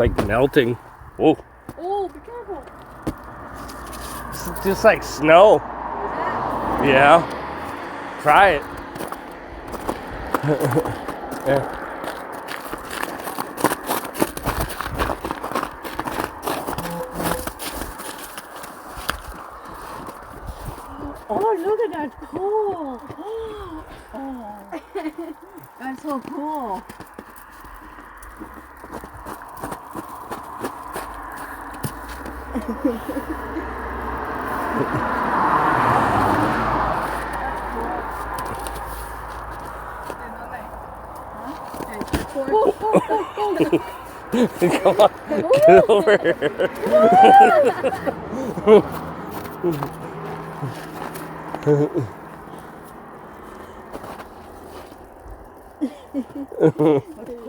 like melting. Whoa. Oh, be careful. It's just like snow. Yeah. Try it. Yeah. Oh, look at that. Cool. Oh, that's so cool. Come on, get over here. That's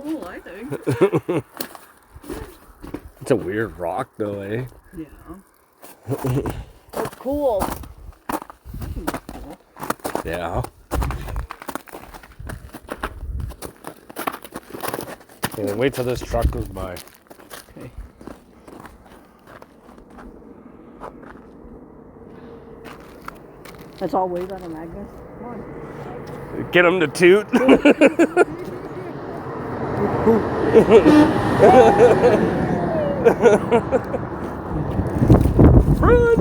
cool, I think. It's a weird rock though, eh? Yeah. That's cool. Yeah. Yeah, wait till this truck goes by. Okay. That's all wave out of Magnus. Come on. Get him to toot. Run!